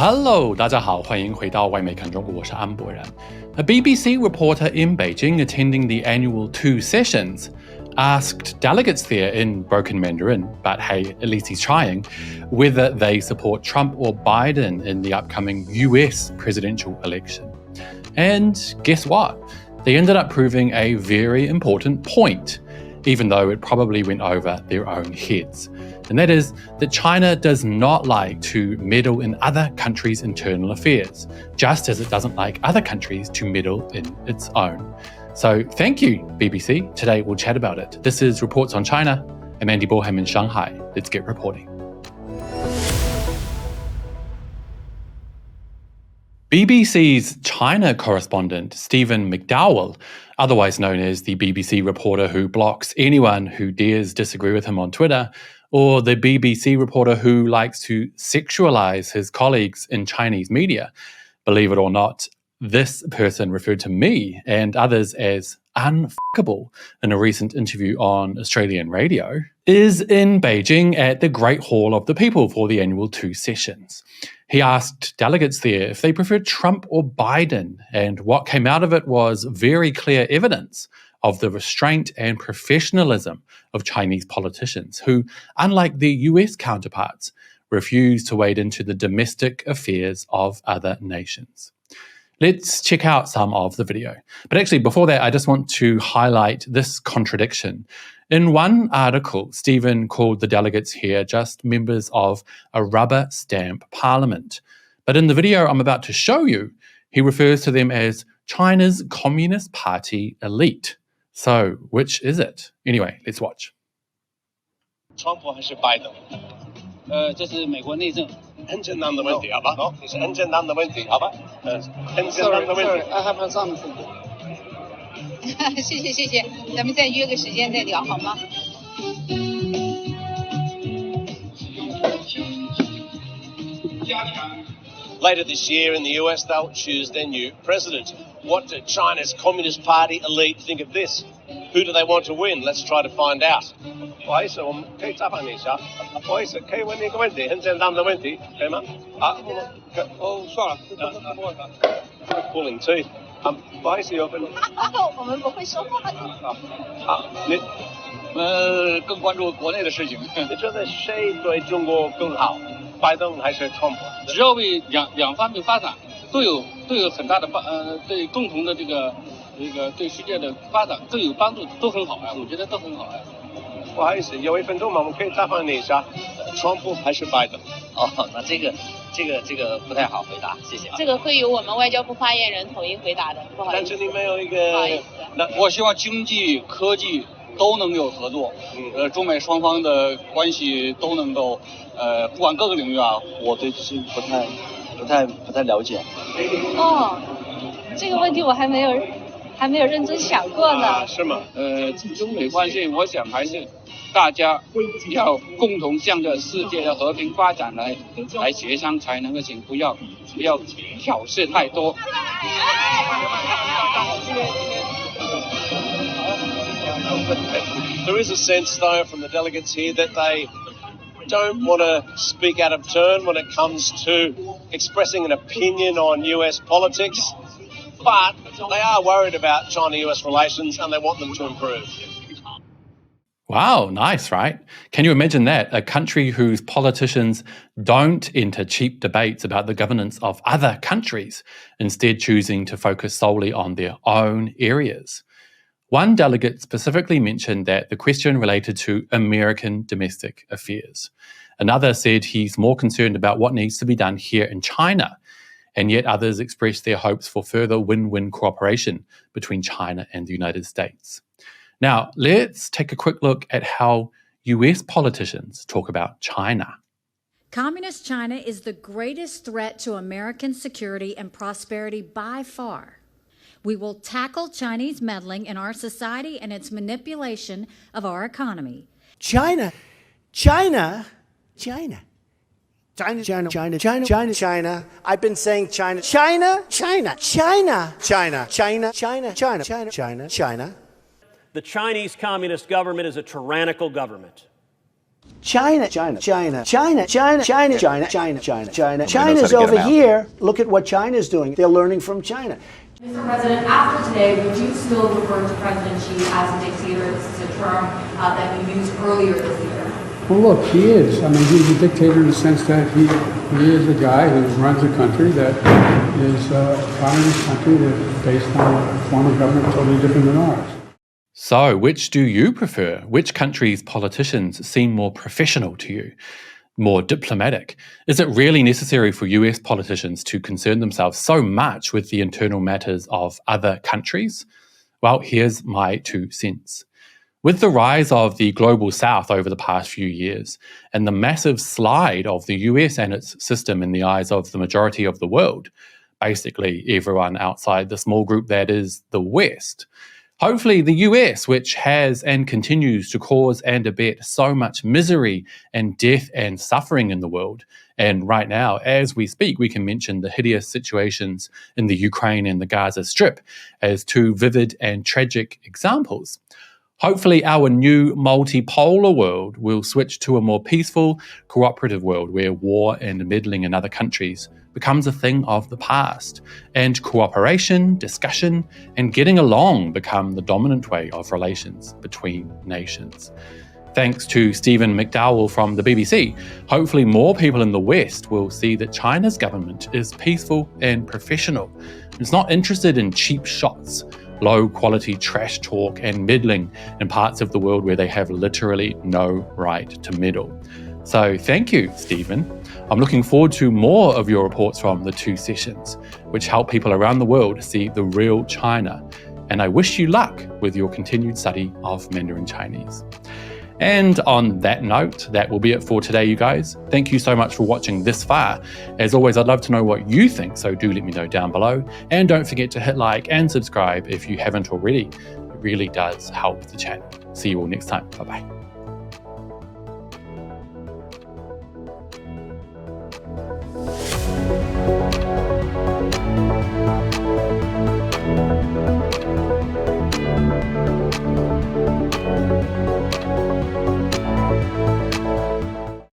Hello， 大家好，欢迎回到外媒看中国，我是安博然。A BBC reporter in Beijing attending the annual two sessions asked delegates there in broken Mandarin, but hey, at least he's trying, whether they support Trump or Biden in the upcoming US presidential election. And guess what? They ended up proving a very important point, even though it probably went over their own heads. And that is that China does not like to meddle in other countries' internal affairs, just as it doesn't like other countries to meddle in its own. So thank you, BBC. Today we'll chat about it. This is Reports on China. I'm Andy Boreham in Shanghai. Let's get reporting. BBC's China correspondent Stephen McDowell, otherwise known as the BBC reporter who blocks anyone who dares disagree with him on Twitter, or the BBC reporter who likes to sexualize his colleagues in Chinese media. Believe it or not, this person referred to me and others as unfuckable in a recent interview on Australian radio, is in Beijing at the Great Hall of the People for the annual two sessions. He asked delegates there if they preferred Trump or Biden, and what came out of it was very clear evidence of the restraint and professionalism of Chinese politicians who, unlike their US counterparts, refuse to wade into the domestic affairs of other nations. Let's check out some of the video. But actually, before that, I just want to highlight this contradiction. In one article, Stephen called the delegates here just members of a rubber stamp parliament. But in the video I'm about to show you, he refers to them as China's Communist Party elite. So, which is it? Anyway, let's watch. Trump 还是 Biden？ 这是美国内政，很简单的问题，好吧？好，这是很简单的问题，好吧？很简单的问题。I have something. 谢谢，咱们再约个时间再聊好吗？ Later this year in the US, they'll choose their new president. What do China's Communist Party elite think of this? Who do they want to win? Let's try to find out. 不好意思，我们可以采访你一下。不好意思，可以问你一个问题，很简单的问题，可以吗？算了，pulling teeth。不好意思，有问题。我们不会说话的。好，你。更关注国内的事情。你觉得谁对中国更好？拜登还是 Trump？ 只要为两方面发展都有很大的对共同的这个对世界的发展都有帮助，都很好我觉得都很好不好意思，有1分钟吗？我们可以采访你一下 ，Trump 还是拜登？那这个不太好回答，谢谢。这个会由我们外交部发言人统一回答的，不好意思。但是你没有一个，不好意思。那我希望经济、科技都能有合作，中美双方的关系都能够，不管各个领域我对这不太了解。这个问题我还没有认真想过呢。是吗？中美关系，我想还是大家要共同向着世界的和平发展来协商才能够行，不要挑事太多。There is a sense, though, from the delegates here that they don't want to speak out of turn when it comes to expressing an opinion on US politics, but they are worried about China-US relations and they want them to improve. Wow, nice, right? Can you imagine that? A country whose politicians don't enter cheap debates about the governance of other countries, instead choosing to focus solely on their own areas. One delegate specifically mentioned that the question related to American domestic affairs. Another said he's more concerned about what needs to be done here in China. And yet others expressed their hopes for further win-win cooperation between China and the United States. Now, let's take a quick look at how US politicians talk about China. Communist China is the greatest threat to American security and prosperity by far. We will tackle Chinese meddling in our society and its manipulation of our economy. China. I've been saying China. The Chinese Communist government is a tyrannical government. China. China's over here. Look at what China's doing. They're learning from China. Mr. President, after today, would you still refer to President Xi as a dictator? This is a term that you used earlier this year. Well, look, he is. I mean, he's a dictator in the sense that he is a guy who runs a country that is a communist country that's based on a form of government totally different than ours. So, which do you prefer? Which country's politicians seem more professional to you? More diplomatic? Is it really necessary for US politicians to concern themselves so much with the internal matters of other countries? Well, here's my 2 cents. With the rise of the global south over the past few years and the massive slide of the US and its system in the eyes of the majority of the world, basically everyone outside the small group that is the West, hopefully the US, which has and continues to cause and abet so much misery and death and suffering in the world, and right now, as we speak, we can mention the hideous situations in the Ukraine and the Gaza Strip as 2 vivid and tragic examples. Hopefully our new multipolar world will switch to a more peaceful, cooperative world where war and meddling in other countries becomes a thing of the past, and cooperation, discussion, and getting along become the dominant way of relations between nations. Thanks to Stephen McDowell from the BBC, hopefully more people in the West will see that China's government is peaceful and professional. It's not interested in cheap shots, low-quality trash talk and meddling in parts of the world where they have literally no right to meddle. So thank you, Stephen. I'm looking forward to more of your reports from the 2 sessions, which help people around the world see the real China. And I wish you luck with your continued study of Mandarin Chinese. And on that note, that will be it for today, you guys. Thank you so much for watching this far. As always, I'd love to know what you think, so do let me know down below. And don't forget to hit like and subscribe if you haven't already. It really does help the channel. See you all next time. Bye-bye.